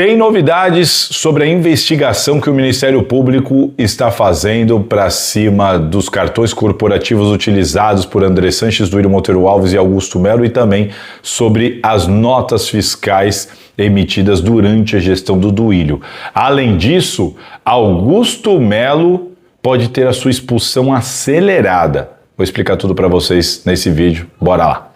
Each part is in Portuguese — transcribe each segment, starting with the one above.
Tem novidades sobre a investigação que o Ministério Público está fazendo para cima dos cartões corporativos utilizados por André Sanches, Duílio Monteiro Alves e Augusto Melo, e também sobre as notas fiscais emitidas durante a gestão do Duílio. Além disso, Augusto Melo pode ter a sua expulsão acelerada. Vou explicar tudo para vocês nesse vídeo. Bora lá!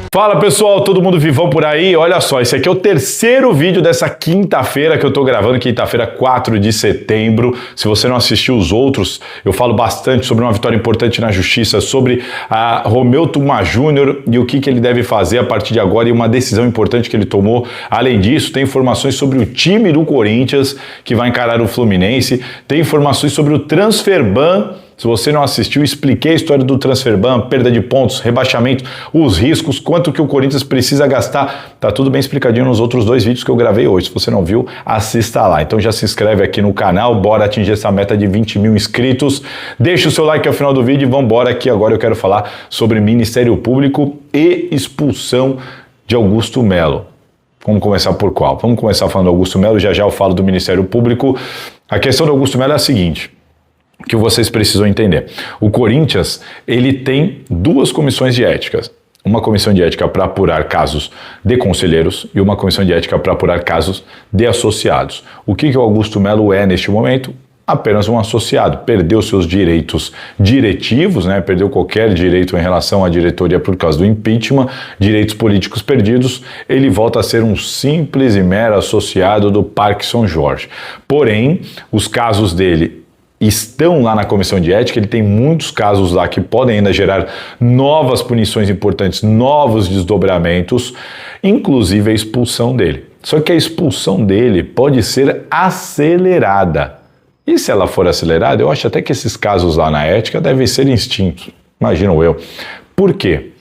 Fala pessoal, todo mundo vivão por aí? Olha só, esse aqui é o terceiro vídeo dessa quinta-feira que eu tô gravando, quinta-feira 4 de setembro. Se você não assistiu os outros, eu falo bastante sobre uma vitória importante na justiça, sobre a Romeu Tuma Júnior e o que ele deve fazer a partir de agora e uma decisão importante que ele tomou. Além disso, tem informações sobre o time do Corinthians que vai encarar o Fluminense, tem informações sobre o transfer ban. Se você não assistiu, expliquei a história do transfer ban, perda de pontos, rebaixamento, os riscos, quanto que o Corinthians precisa gastar. Tá tudo bem explicadinho nos outros dois vídeos que eu gravei hoje. Se você não viu, assista lá. Então já se inscreve aqui no canal, bora atingir essa meta de 20 mil inscritos. Deixa o seu like ao final do vídeo e vambora que agora eu quero falar sobre Ministério Público e expulsão de Augusto Melo. Vamos começar por qual? Vamos começar falando do Augusto Melo, já eu falo do Ministério Público. A questão do Augusto Melo é a seguinte, que vocês precisam entender. O Corinthians, ele tem duas comissões de ética. Uma comissão de ética para apurar casos de conselheiros e uma comissão de ética para apurar casos de associados. O que o Augusto Melo é neste momento? Apenas um associado. Perdeu seus direitos diretivos, né? Perdeu qualquer direito em relação à diretoria por causa do impeachment, direitos políticos perdidos. Ele volta a ser um simples e mero associado do Parque São Jorge. Porém, os casos dele estão lá na comissão de ética, ele tem muitos casos lá que podem ainda gerar novas punições importantes, novos desdobramentos, inclusive a expulsão dele. Só que a expulsão dele pode ser acelerada. E se ela for acelerada, eu acho até que esses casos lá na ética devem ser extintos, imagino eu. Por quê?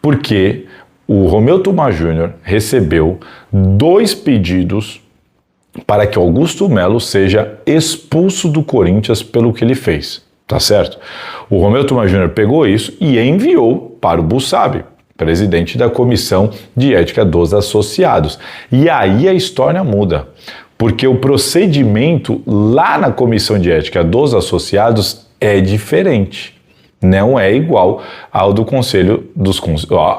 Porque o Romeu Tuma Júnior recebeu 2 pedidos para que Augusto Melo seja expulso do Corinthians pelo que ele fez, tá certo? O Romeu Tuma Júnior pegou isso e enviou para o Bussabi, presidente da Comissão de Ética dos Associados. E aí a história muda, porque o procedimento lá na Comissão de Ética dos Associados é diferente. Não é igual ao do Conselho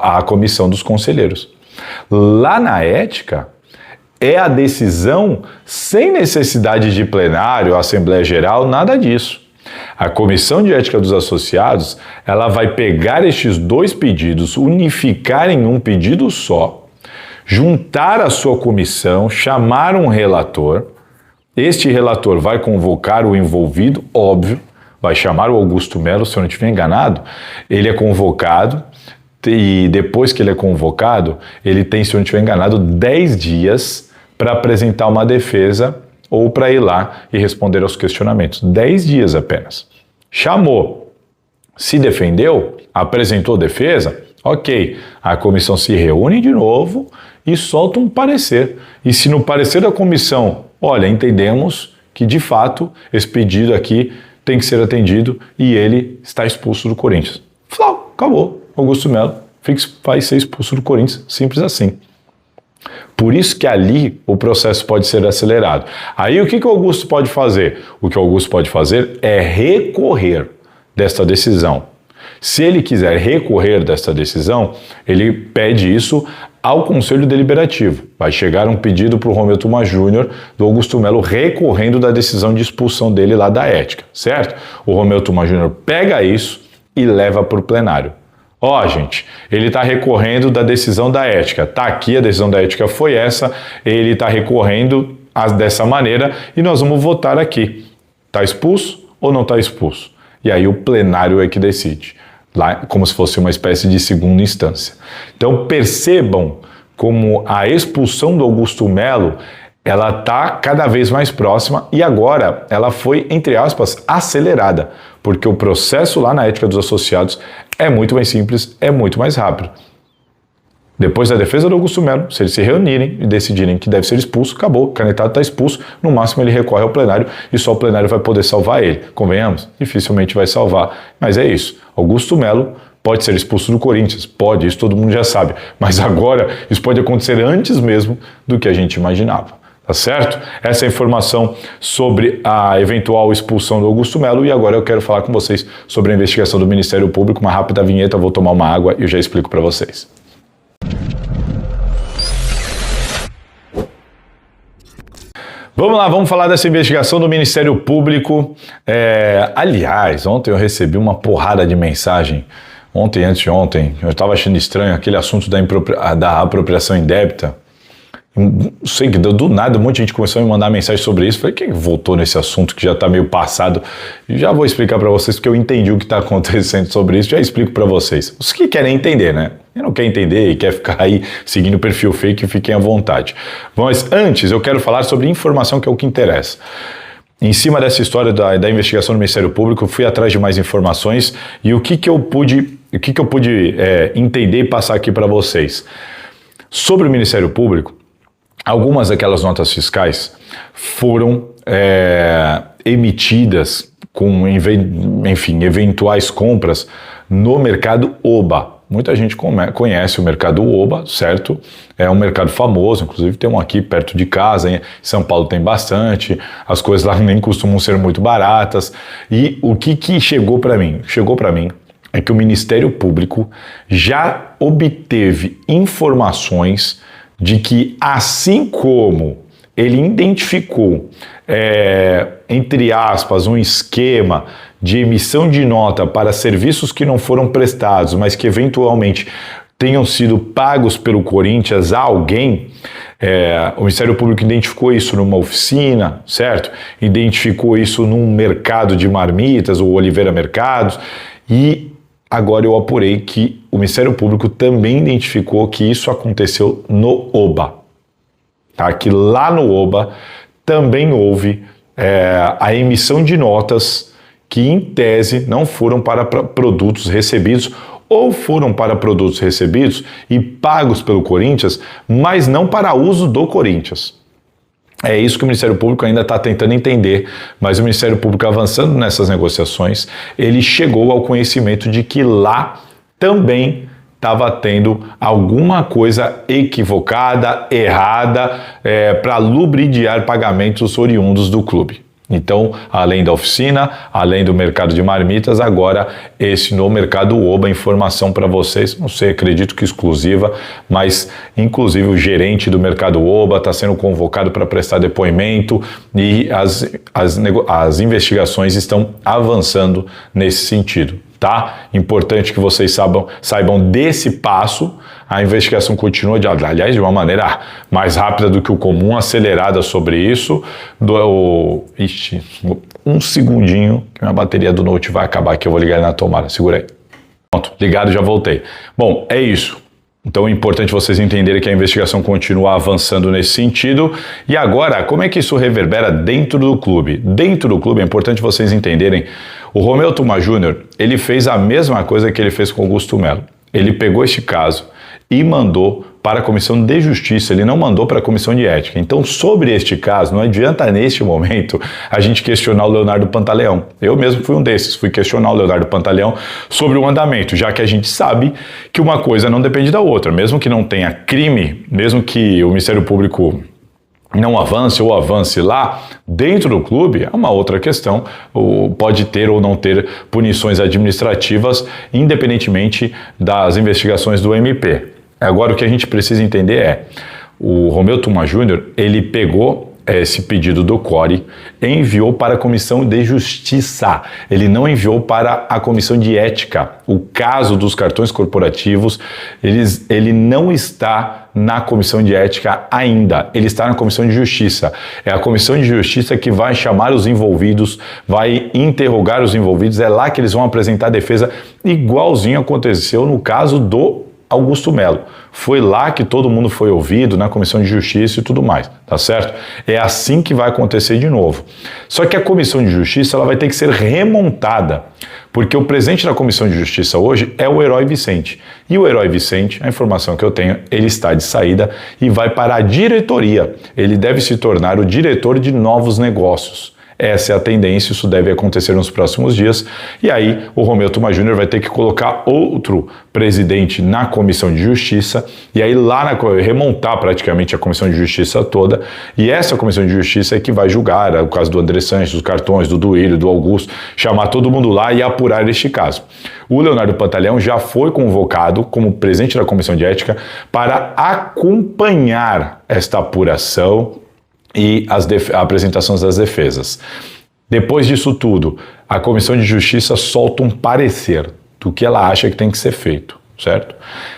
à Comissão dos Conselheiros. Lá na ética, é a decisão sem necessidade de plenário, Assembleia Geral, nada disso. A Comissão de Ética dos Associados, ela vai pegar estes 2 pedidos, unificar em um pedido só, juntar a sua comissão, chamar um relator. Este relator vai convocar o envolvido, óbvio, vai chamar o Augusto Melo, se eu não estiver enganado, ele é convocado. E depois que ele é convocado, ele tem, se eu não estiver enganado, 10 dias para apresentar uma defesa ou para ir lá e responder aos questionamentos. 10 dias apenas. Chamou, se defendeu, apresentou defesa, ok. A comissão se reúne de novo e solta um parecer. E se no parecer da comissão, olha, entendemos que de fato esse pedido aqui tem que ser atendido e ele está expulso do Corinthians. Flau, acabou. Augusto Melo vai ser expulso do Corinthians, simples assim. Por isso que ali o processo pode ser acelerado. Aí o que o Augusto pode fazer? O que o Augusto pode fazer é recorrer desta decisão. Se ele quiser recorrer desta decisão, ele pede isso ao Conselho Deliberativo. Vai chegar um pedido para o Romeu Tuma Júnior do Augusto Melo recorrendo da decisão de expulsão dele lá da ética, certo? O Romeu Tuma Júnior pega isso e leva para o plenário. Ó, gente, ele está recorrendo da decisão da ética. Tá aqui, a decisão da ética foi essa, ele está recorrendo dessa maneira e nós vamos votar aqui. Está expulso ou não está expulso? E aí o plenário é que decide, lá como se fosse uma espécie de segunda instância. Então percebam como a expulsão do Augusto Melo, ela está cada vez mais próxima e agora ela foi, entre aspas, acelerada, porque o processo lá na ética dos associados é muito mais simples, é muito mais rápido. Depois da defesa do Augusto Melo, se eles se reunirem e decidirem que deve ser expulso, acabou, o canetado está expulso, no máximo ele recorre ao plenário e só o plenário vai poder salvar ele. Convenhamos, dificilmente vai salvar, mas é isso. Augusto Melo pode ser expulso do Corinthians, pode, isso todo mundo já sabe, mas agora isso pode acontecer antes mesmo do que a gente imaginava. Tá certo? Essa é a informação sobre a eventual expulsão do Augusto Melo e agora eu quero falar com vocês sobre a investigação do Ministério Público. Uma rápida vinheta, eu vou tomar uma água e eu já explico para vocês. Vamos lá, vamos falar dessa investigação do Ministério Público. Aliás, ontem eu recebi uma porrada de mensagem, antes de ontem, eu estava achando estranho aquele assunto da apropriação indébita. Não sei, do nada um monte de gente começou a me mandar mensagem sobre isso. Falei, quem voltou nesse assunto que já está meio passado? Já vou explicar para vocês porque eu entendi o que está acontecendo sobre isso, já explico para vocês. Os que querem entender, né? Quem não quer entender e quer ficar aí seguindo o perfil fake, fiquem à vontade. Mas antes eu quero falar sobre informação, que é o que interessa. Em cima dessa história da investigação do Ministério Público, eu fui atrás de mais informações e o que eu pude entender e passar aqui para vocês. Sobre o Ministério Público, algumas daquelas notas fiscais foram emitidas com, enfim, eventuais compras no mercado Oba. Muita gente conhece o mercado Oba, certo? É um mercado famoso, inclusive tem um aqui perto de casa, em São Paulo tem bastante, as coisas lá nem costumam ser muito baratas. E o que chegou para mim? Chegou para mim é que o Ministério Público já obteve informações de que, assim como ele identificou, entre aspas, um esquema de emissão de nota para serviços que não foram prestados, mas que eventualmente tenham sido pagos pelo Corinthians a alguém, o Ministério Público identificou isso numa oficina, certo? Identificou isso num mercado de marmitas, o Oliveira Mercados, e agora eu apurei que o Ministério Público também identificou que isso aconteceu no Oba. Tá? Que lá no Oba também houve a emissão de notas que, em tese, não foram para produtos recebidos ou foram para produtos recebidos e pagos pelo Corinthians, mas não para uso do Corinthians. É isso que o Ministério Público ainda está tentando entender, mas o Ministério Público, avançando nessas negociações, ele chegou ao conhecimento de que lá também estava tendo alguma coisa equivocada, errada, para lubridiar pagamentos oriundos do clube. Então, além da oficina, além do mercado de marmitas, agora esse no mercado Oba, informação para vocês, não sei, acredito que exclusiva, mas inclusive o gerente do mercado Oba está sendo convocado para prestar depoimento e as investigações estão avançando nesse sentido. Tá? Importante que vocês saibam desse passo. A investigação continua, aliás, de uma maneira mais rápida do que o comum, acelerada sobre isso. Um segundinho, que minha bateria do Note vai acabar aqui, eu vou ligar ele na tomada. Segura aí. Pronto, ligado, já voltei. Bom, é isso. Então é importante vocês entenderem que a investigação continua avançando nesse sentido. E agora, como é que isso reverbera dentro do clube? Dentro do clube é importante vocês entenderem, o Romeu Tuma Júnior, ele fez a mesma coisa que ele fez com o Augusto Melo. Ele pegou este caso e mandou para a Comissão de Justiça, ele não mandou para a Comissão de Ética. Então, sobre este caso, não adianta neste momento a gente questionar o Leonardo Pantaleão. Eu mesmo fui um desses, fui questionar o Leonardo Pantaleão sobre o andamento, já que a gente sabe que uma coisa não depende da outra. Mesmo que não tenha crime, mesmo que o Ministério Público não avance ou avance lá, dentro do clube é uma outra questão, pode ter ou não ter punições administrativas, independentemente das investigações do MP. Agora o que a gente precisa entender o Romeu Tuma Júnior, ele pegou esse pedido do CORE, enviou para a Comissão de Justiça, ele não enviou para a Comissão de Ética. O caso dos cartões corporativos, ele não está na Comissão de Ética ainda, ele está na Comissão de Justiça. É a Comissão de Justiça que vai chamar os envolvidos, vai interrogar os envolvidos, é lá que eles vão apresentar a defesa, igualzinho aconteceu no caso do Augusto Melo. Foi lá que todo mundo foi ouvido, na Comissão de Justiça e tudo mais, tá certo? É assim que vai acontecer de novo. Só que a Comissão de Justiça ela vai ter que ser remontada, porque o presidente da Comissão de Justiça hoje é o Herói Vicente. E o Herói Vicente, a informação que eu tenho, ele está de saída e vai para a diretoria. Ele deve se tornar o diretor de novos negócios. Essa é a tendência, isso deve acontecer nos próximos dias. E aí o Romeu Thuma Júnior vai ter que colocar outro presidente na Comissão de Justiça e aí remontar praticamente a Comissão de Justiça toda. E essa Comissão de Justiça é que vai julgar o caso do André Sanches, dos cartões, do Duílio, do Augusto, chamar todo mundo lá e apurar este caso. O Leonardo Pantaleão já foi convocado como presidente da Comissão de Ética para acompanhar esta apuração e a apresentação das defesas. Depois disso tudo, a Comissão de Justiça solta um parecer do que ela acha que tem que ser feito, certo?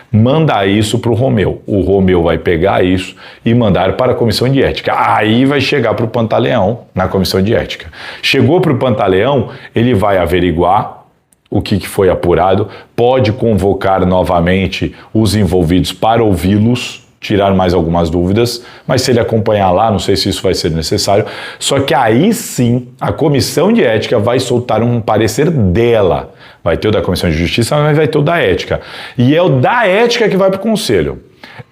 Manda isso para o Romeu. O Romeu vai pegar isso e mandar para a Comissão de Ética. Aí vai chegar para o Pantaleão na Comissão de Ética. Chegou para o Pantaleão, ele vai averiguar o que foi apurado, pode convocar novamente os envolvidos para ouvi-los, tirar mais algumas dúvidas, mas se ele acompanhar lá, não sei se isso vai ser necessário, só que aí sim a Comissão de Ética vai soltar um parecer dela. Vai ter o da Comissão de Justiça, mas vai ter o da Ética. E é o da Ética que vai para o Conselho.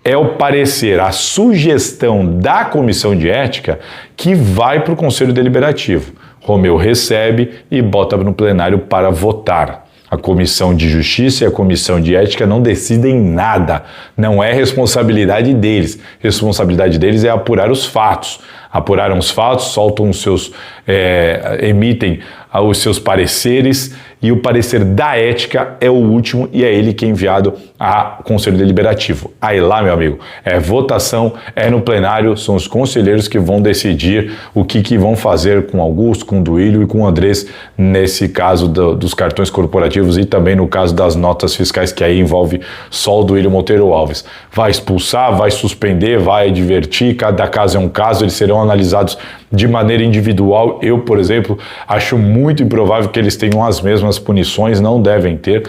É o parecer, a sugestão da Comissão de Ética que vai para o Conselho Deliberativo. Romeu recebe e bota no plenário para votar. A Comissão de Justiça e a Comissão de Ética não decidem nada. Não é responsabilidade deles. Responsabilidade deles é apurar os fatos. Apuraram os fatos, soltam os seus, emitem os seus pareceres e o parecer da Ética é o último e é ele que é enviado ao Conselho Deliberativo. Aí lá, meu amigo, é votação, é no plenário, são os conselheiros que vão decidir o que vão fazer com Augusto, com Duílio e com Andrés, nesse caso dos cartões corporativos e também no caso das notas fiscais, que aí envolve só o Duílio Monteiro Alves. Vai expulsar, vai suspender, vai advertir, cada caso é um caso, eles serão analisados de maneira individual. Eu, por exemplo, acho muito improvável que eles tenham as mesmas punições, não devem ter,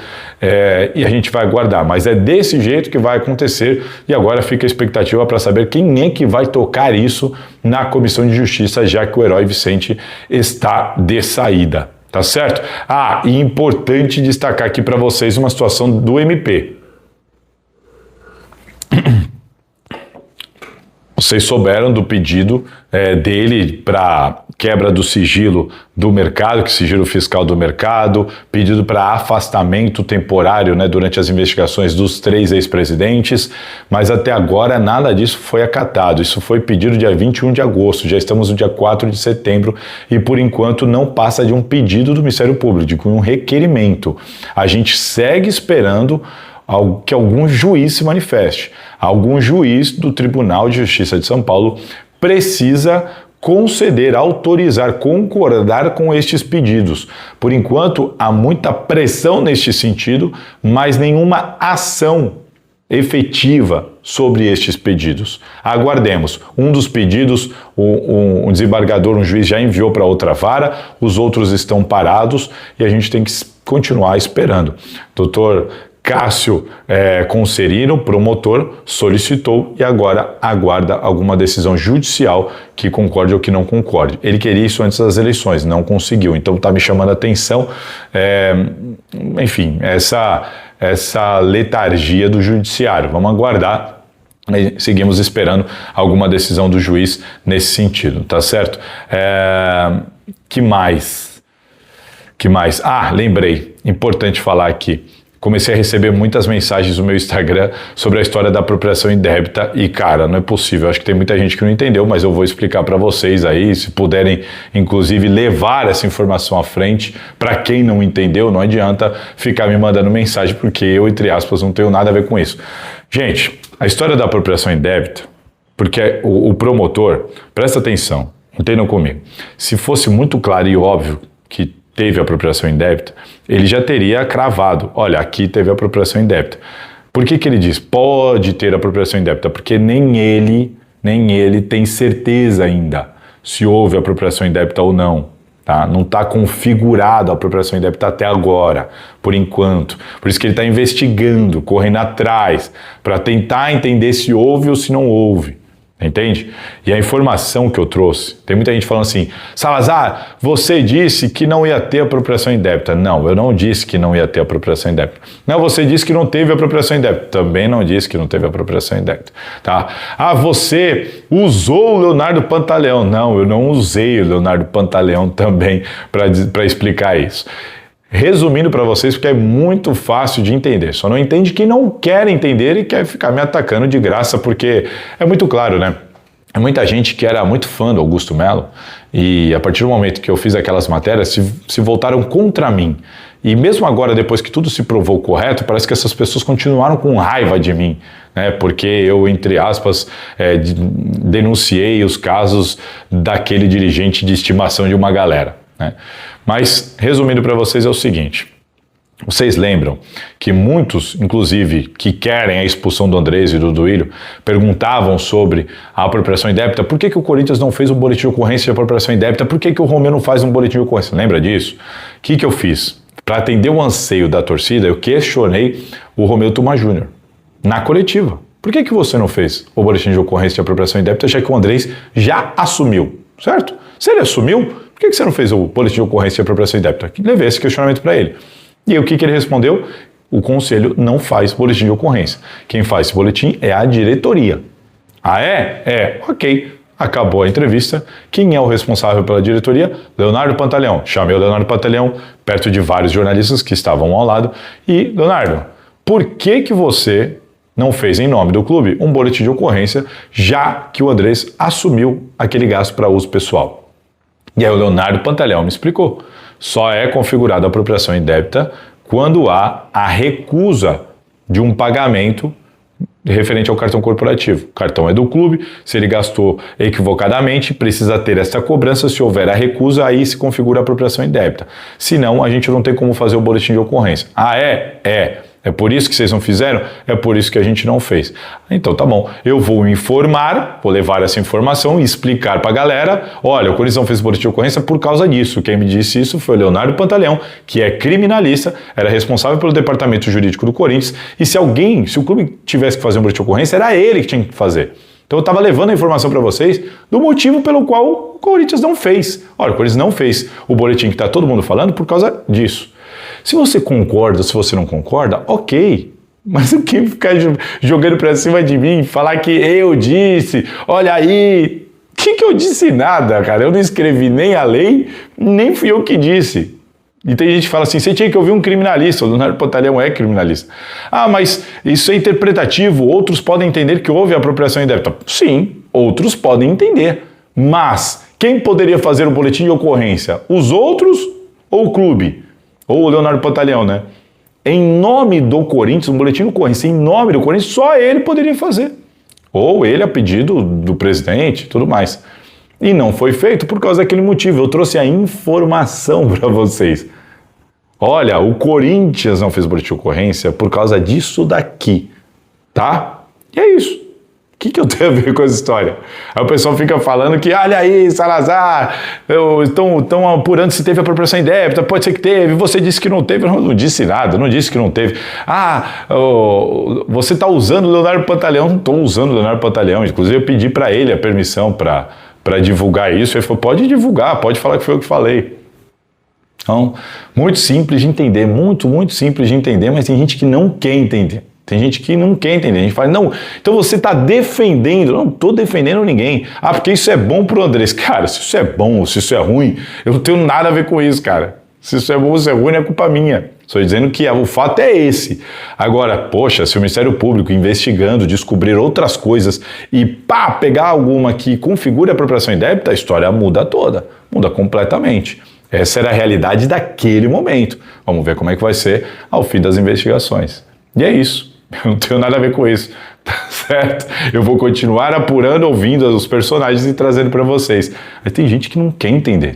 e a gente vai aguardar, mas é desse jeito que vai acontecer e agora fica a expectativa para saber quem é que vai tocar isso na Comissão de Justiça, já que o Herói Vicente está de saída, tá certo? E importante destacar aqui para vocês uma situação do MP. Vocês souberam do pedido dele para quebra do sigilo do mercado, que sigilo fiscal do mercado, pedido para afastamento temporário, durante as investigações dos 3 ex-presidentes, mas até agora nada disso foi acatado. Isso foi pedido dia 21 de agosto, já estamos no dia 4 de setembro e por enquanto não passa de um pedido do Ministério Público, de um requerimento. A gente segue esperando que algum juiz se manifeste. Algum juiz do Tribunal de Justiça de São Paulo precisa conceder, autorizar, concordar com estes pedidos. Por enquanto, há muita pressão neste sentido, mas nenhuma ação efetiva sobre estes pedidos. Aguardemos. Um dos pedidos, um desembargador, um juiz já enviou para outra vara, os outros estão parados e a gente tem que continuar esperando. Doutor Cássio Conserino, promotor, solicitou e agora aguarda alguma decisão judicial que concorde ou que não concorde. Ele queria isso antes das eleições, não conseguiu, então está me chamando a atenção, enfim, essa letargia do judiciário. Vamos aguardar. Seguimos esperando alguma decisão do juiz nesse sentido, tá certo? Que mais? Lembrei, importante falar aqui. Comecei a receber muitas mensagens no meu Instagram sobre a história da apropriação indébita e, cara, não é possível. Acho que tem muita gente que não entendeu, mas eu vou explicar para vocês aí, se puderem, inclusive, levar essa informação à frente. Para quem não entendeu, não adianta ficar me mandando mensagem, porque eu, entre aspas, não tenho nada a ver com isso. Gente, a história da apropriação indébita, porque o promotor, presta atenção, entendam comigo, se fosse muito claro e óbvio que teve apropriação indébita, ele já teria cravado, olha, aqui teve apropriação indébita. Por que ele diz pode ter apropriação indébita? Porque nem ele tem certeza ainda se houve apropriação indébita ou não, Tá? Não está configurado a apropriação indébita até agora, por enquanto. Por isso que ele está investigando, correndo atrás, para tentar entender se houve ou se não houve. Entende? E a informação que eu trouxe, tem muita gente falando assim, Salazar, você disse que não ia ter apropriação indébita. Não, eu não disse que não ia ter apropriação indébita. Não, você disse que não teve apropriação indébita. Também não disse que não teve apropriação indébita. Tá? Ah, você usou o Leonardo Pantaleão. Não, eu não usei o Leonardo Pantaleão também para explicar isso. Resumindo para vocês, porque é muito fácil de entender. Só não entende quem não quer entender e quer ficar me atacando de graça, porque é muito claro, né? É muita gente que era muito fã do Augusto Melo e a partir do momento que eu fiz aquelas matérias se voltaram contra mim. E mesmo agora, depois que tudo se provou correto, parece que essas pessoas continuaram com raiva de mim, né? Porque eu, entre aspas, denunciei os casos daquele dirigente de estimação de uma galera, né? Mas, resumindo para vocês, é o seguinte. Vocês lembram que muitos, inclusive, que querem a expulsão do Andrés e do Duílio, perguntavam sobre a apropriação indébita, por que o Corinthians não fez um boletim de ocorrência de apropriação indébita, por que o Romeu não faz um boletim de ocorrência? Lembra disso? O que eu fiz? Para atender o anseio da torcida, eu questionei o Romeu Tuma Júnior na coletiva. Por que você não fez o boletim de ocorrência de apropriação indébita, já que o Andrés já assumiu, certo? Se ele assumiu, por que você não fez o boletim de ocorrência de apropriação indébita? Levei esse questionamento para ele. E aí, o que ele respondeu? O conselho não faz boletim de ocorrência. Quem faz esse boletim é a diretoria. Ah, é? É. Ok. Acabou a entrevista. Quem é o responsável pela diretoria? Leonardo Pantaleão. Chamei o Leonardo Pantaleão perto de vários jornalistas que estavam ao lado. E, Leonardo, por que você não fez em nome do clube um boletim de ocorrência, já que o Andrés assumiu aquele gasto para uso pessoal? E aí o Leonardo Pantaleão me explicou. Só é configurada a apropriação indébita quando há a recusa de um pagamento referente ao cartão corporativo. O cartão é do clube, se ele gastou equivocadamente, precisa ter essa cobrança. Se houver a recusa, aí se configura a apropriação indébita. Senão, a gente não tem como fazer o boletim de ocorrência. Ah, é? É. É por isso que vocês não fizeram? É por isso que a gente não fez. Então tá bom, eu vou informar, vou levar essa informação e explicar pra galera, olha, o Corinthians não fez boletim de ocorrência por causa disso. Quem me disse isso foi o Leonardo Pantaleão, que é criminalista, era responsável pelo departamento jurídico do Corinthians, e se o clube tivesse que fazer um boletim de ocorrência, era ele que tinha que fazer. Então eu estava levando a informação para vocês do motivo pelo qual o Corinthians não fez. Olha, o Corinthians não fez o boletim que está todo mundo falando por causa disso. Se você concorda, se você não concorda, ok. Mas o que ficar jogando pra cima de mim, falar que eu disse, olha aí, que eu disse nada, cara? Eu não escrevi nem a lei, nem fui eu que disse. E tem gente que fala assim, você tinha que ouvir um criminalista, o Leonardo Pantaleão é criminalista. Ah, mas isso é interpretativo, outros podem entender que houve apropriação indébita. Sim, outros podem entender. Mas quem poderia fazer o boletim de ocorrência? Os outros ou o clube? Ou o Leonardo Pantaleão, né? Em nome do Corinthians, um boletim de ocorrência em nome do Corinthians, só ele poderia fazer. Ou ele a pedido do presidente e tudo mais. E não foi feito por causa daquele motivo. Eu trouxe a informação para vocês. Olha, o Corinthians não fez boletim de ocorrência por causa disso daqui, tá? E é isso. O que eu tenho a ver com essa história? Aí o pessoal fica falando que, olha aí, Salazar, estão apurando se teve apropriação indébita, pode ser que teve, você disse que não teve. Eu não disse nada, não disse que não teve. Ah, você está usando o Leonardo Pantaleão. Não estou usando o Leonardo Pantaleão, inclusive eu pedi para ele a permissão para divulgar isso. Ele falou, pode divulgar, pode falar que foi eu que falei. Então, muito simples de entender, muito simples de entender, mas tem gente que não quer entender. Tem gente que não quer entender. A gente fala, não, então você está defendendo. Não estou defendendo ninguém. Ah, porque isso é bom pro Andrés. Cara, se isso é bom ou se isso é ruim, eu não tenho nada a ver com isso, cara. Se isso é bom ou se é ruim, não é culpa minha. Estou dizendo que o fato é esse. Agora, poxa, se o Ministério Público investigando, descobrir outras coisas e pegar alguma que configure a apropriação indébita, a história muda toda. Muda completamente. Essa era a realidade daquele momento. Vamos ver como é que vai ser ao fim das investigações. E é isso. Eu não tenho nada a ver com isso, tá certo? Eu vou continuar apurando, ouvindo os personagens e trazendo para vocês. Mas tem gente que não quer entender,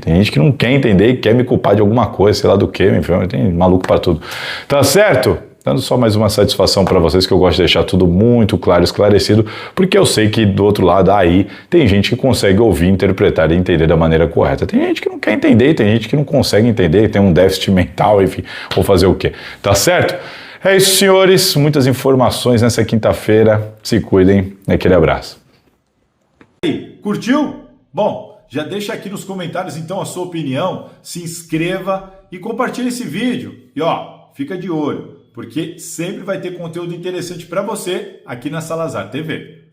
e quer me culpar de alguma coisa, sei lá do que, tem maluco para tudo. Tá certo? Dando só mais uma satisfação para vocês, que eu gosto de deixar tudo muito claro, esclarecido, porque eu sei que do outro lado aí tem gente que consegue ouvir, interpretar e entender da maneira correta. Tem gente que não quer entender, tem gente que não consegue entender, tem um déficit mental, enfim, vou fazer o quê? Tá certo? É isso, senhores. Muitas informações nessa quinta-feira. Se cuidem. Aquele abraço. Curtiu? Bom, já deixa aqui nos comentários então a sua opinião, se inscreva e compartilhe esse vídeo. E ó, fica de olho, porque sempre vai ter conteúdo interessante para você aqui na Salazar TV.